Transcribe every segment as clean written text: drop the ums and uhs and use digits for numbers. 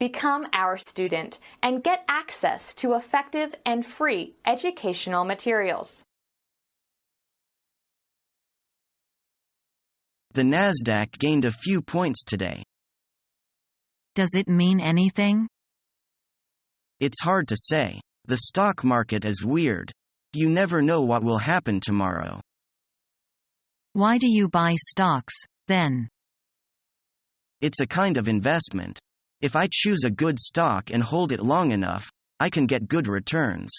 Become our student and get access to effective and free educational materials. The Nasdaq gained a few points today. Does it mean anything? It's hard to say. The stock market is weird. You never know what will happen tomorrow. Why do you buy stocks, then? It's a kind of investment. If I choose a good stock and hold it long enough, I can get good returns.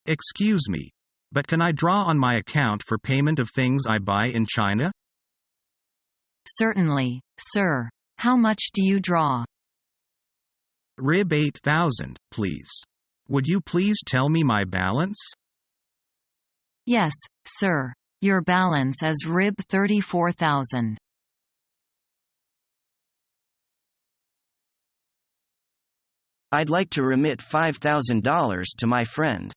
Excuse me, but can I draw on my account for payment of things I buy in China? Certainly, sir. How much do you draw? Rib 8,000, please. Would you please tell me my balance? Yes, sir. Your balance is Rib 34,000. I'd like to remit $5,000 to my friend.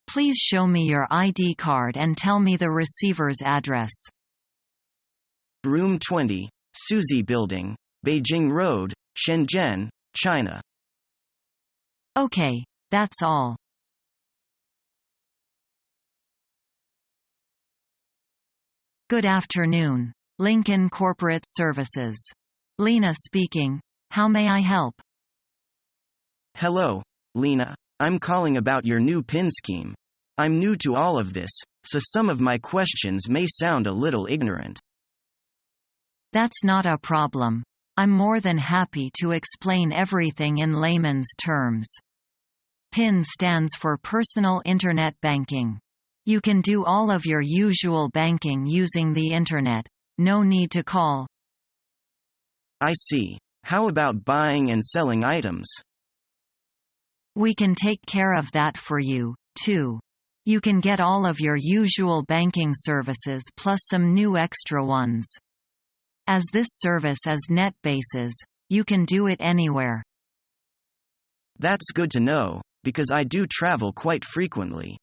Please show me your ID card and tell me the receiver's address. Room 20, Suzy Building, Beijing Road, Shenzhen, China. Okay, that's all. Good afternoon. Lincoln Corporate Services. Lena speaking. How may I help? Hello, Lena. I'm calling about your new PIN scheme. I'm new to all of this, so some of my questions may sound a little ignorant. That's not a problem. I'm more than happy to explain everything in layman's terms. PIN stands for Personal Internet Banking. You can do all of your usual banking using the Internet. No need to call. I see. How about buying and selling items? We can take care of that for you, too. You can get all of your usual banking services plus some new extra ones. As this service is net basis, you can do it anywhere. That's good to know, because I do travel quite frequently.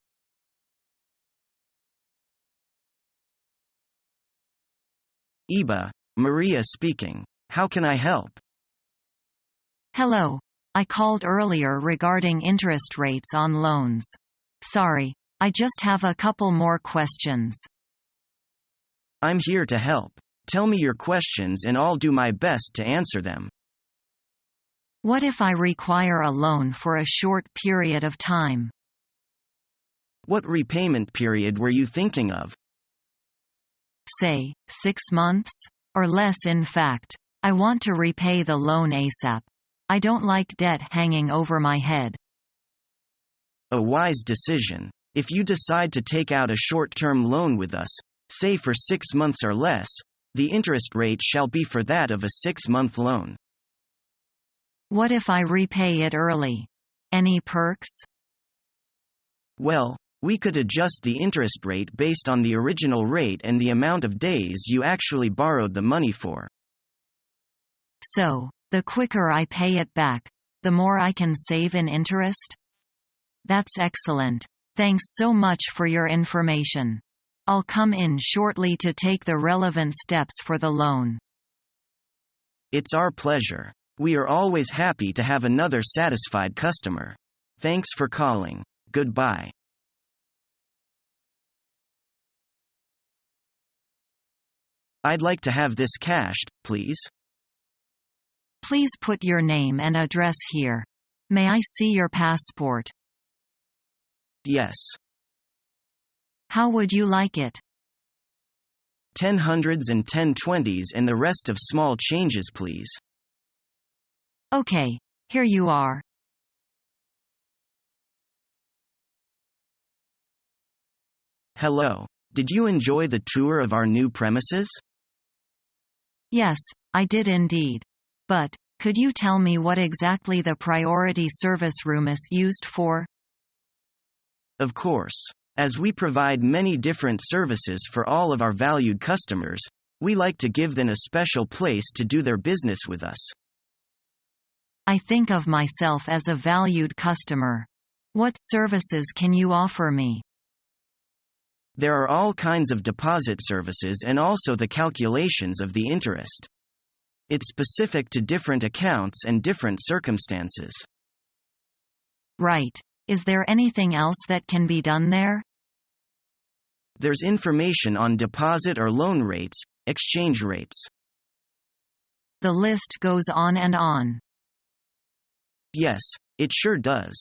EBA, Maria speaking. How can I help? Hello. I called earlier regarding interest rates on loans. Sorry, I just have a couple more questions. I'm here to help. Tell me your questions and I'll do my best to answer them. What if I require a loan for a short period of time? What repayment period were you thinking of? Say, 6 months? Or less in fact. I want to repay the loan ASAP. I don't like debt hanging over my head. A wise decision. If you decide to take out a short-term loan with us, say for 6 months or less, the interest rate shall be for that of a 6-month loan. What if I repay it early? Any perks? Well, we could adjust the interest rate based on the original rate and the amount of days you actually borrowed the money for. So, the quicker I pay it back, the more I can save in interest? That's excellent. Thanks so much for your information. I'll come in shortly to take the relevant steps for the loan. It's our pleasure. We are always happy to have another satisfied customer. Thanks for calling. Goodbye. I'd like to have this cashed, please. Please put your name and address here. May I see your passport? Yes. How would you like it? 10 hundreds and 10 20s and the rest of small changes, please. Okay, here you are. Hello. Did you enjoy the tour of our new premises? Yes, I did indeed. But, could you tell me what exactly the priority service room is used for? Of course. As we provide many different services for all of our valued customers, we like to give them a special place to do their business with us. I think of myself as a valued customer. What services can you offer me? There are all kinds of deposit services and also the calculations of the interest. It's specific to different accounts and different circumstances. Right. Is there anything else that can be done there? There's information on deposit or loan rates, exchange rates. The list goes on and on. Yes, it sure does.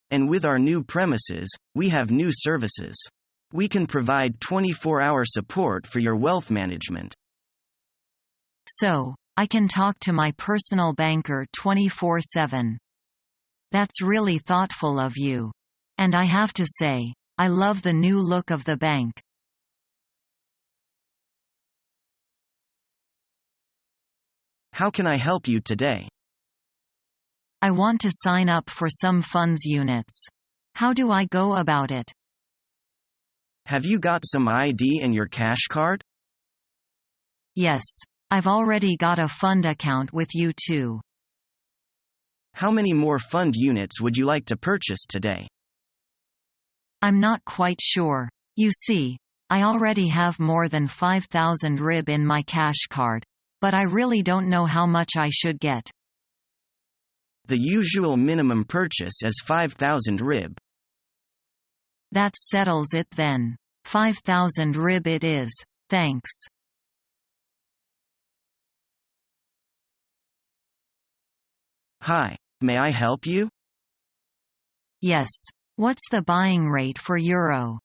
And with our new premises, we have new services. We can provide 24-hour support for your wealth management. So, I can talk to my personal banker 24/7. That's really thoughtful of you. And I have to say, I love the new look of the bank. How can I help you today? I want to sign up for some funds units. How do I go about it? Have you got some ID and your cash card? Yes. I've already got a fund account with you too. How many more fund units would you like to purchase today? I'm not quite sure. You see, I already have more than 5,000 RIB in my cash card, but I really don't know how much I should get. The usual minimum purchase is 5,000 RIB. That settles it then. 5,000 RIB it is. Thanks. Hi, may I help you? Yes. What's the buying rate for euro?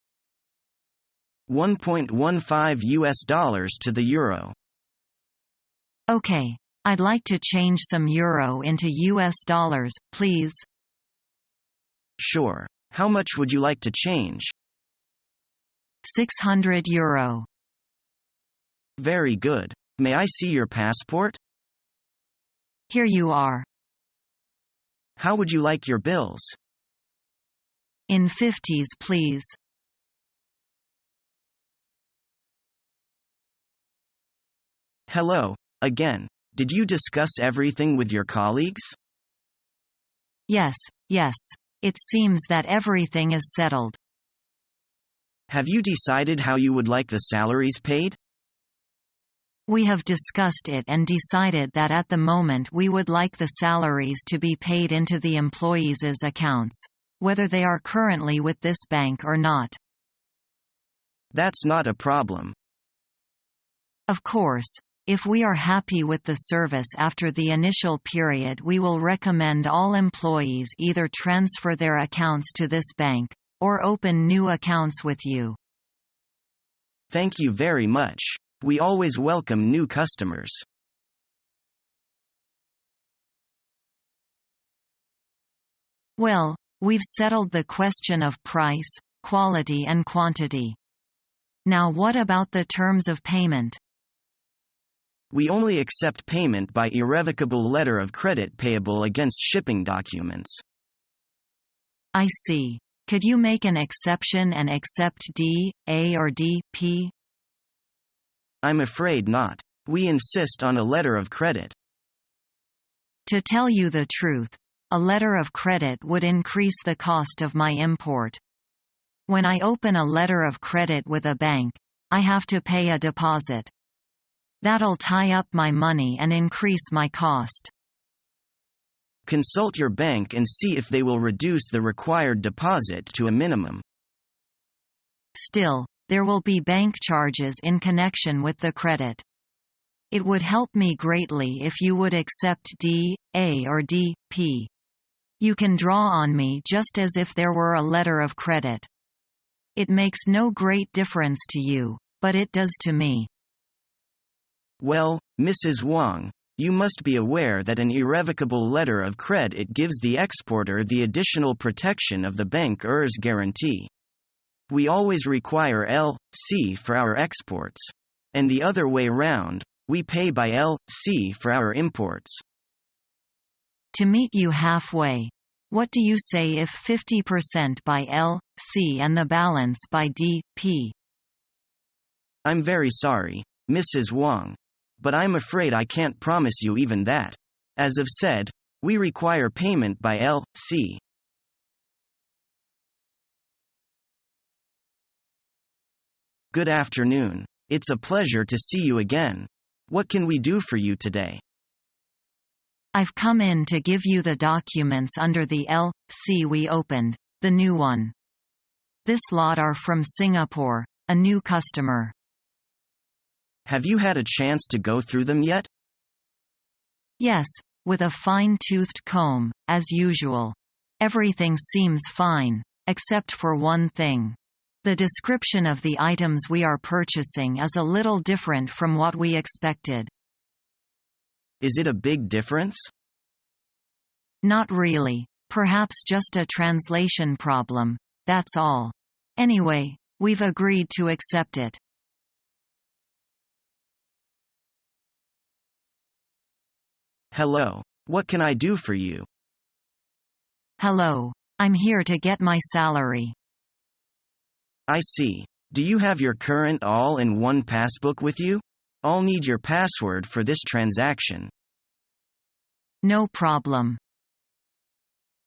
1.15 US dollars to the euro. Okay. I'd like to change some euro into US dollars, please. Sure. How much would you like to change? 600 euro. Very good. May I see your passport? Here you are. How would you like your bills? In 50s, please. Hello, again. Did you discuss everything with your colleagues? Yes, yes. It seems that everything is settled. Have you decided how you would like the salaries paid? We have discussed it and decided that at the moment we would like the salaries to be paid into the employees' accounts, whether they are currently with this bank or not. That's not a problem. Of course, if we are happy with the service after the initial period, we will recommend all employees either transfer their accounts to this bank, or open new accounts with you. Thank you very much. We always welcome new customers. Well, we've settled the question of price, quality and quantity. Now what about the terms of payment? We only accept payment by irrevocable letter of credit payable against shipping documents. I see. Could you make an exception and accept D, A or D, P? I'm afraid not. We insist on a letter of credit. To tell you the truth, a letter of credit would increase the cost of my import. When I open a letter of credit with a bank, I have to pay a deposit. That'll tie up my money and increase my cost. Consult your bank and see if they will reduce the required deposit to a minimum. Still, there will be bank charges in connection with the credit. It would help me greatly if you would accept D, A or D, P. You can draw on me just as if there were a letter of credit. It makes no great difference to you, but it does to me. Well, Mrs. Wang, you must be aware that an irrevocable letter of credit gives the exporter the additional protection of the banker's guarantee. We always require L.C. for our exports. And the other way round, we pay by L.C. for our imports. To meet you halfway, what do you say if 50% by L.C. and the balance by D.P.? I'm very sorry, Mrs. Wang. But I'm afraid I can't promise you even that. As I've said, we require payment by L.C. Good afternoon. It's a pleasure to see you again. What can we do for you today? I've come in to give you the documents under the LC we opened, the new one. This lot are from Singapore, a new customer. Have you had a chance to go through them yet? Yes, with a fine-toothed comb, as usual. Everything seems fine, except for one thing. The description of the items we are purchasing is a little different from what we expected. Is it a big difference? Not really. Perhaps just a translation problem, that's all. Anyway, we've agreed to accept it. Hello. What can I do for you? Hello. I'm here to get my salary. I see. Do you have your current all-in-one passbook with you? I'll need your password for this transaction. No problem.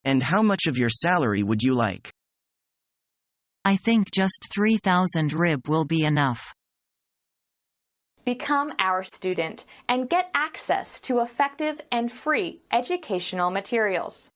And how much of your salary would you like? I think just 3,000 rib will be enough. Become our student and get access to effective and free educational materials.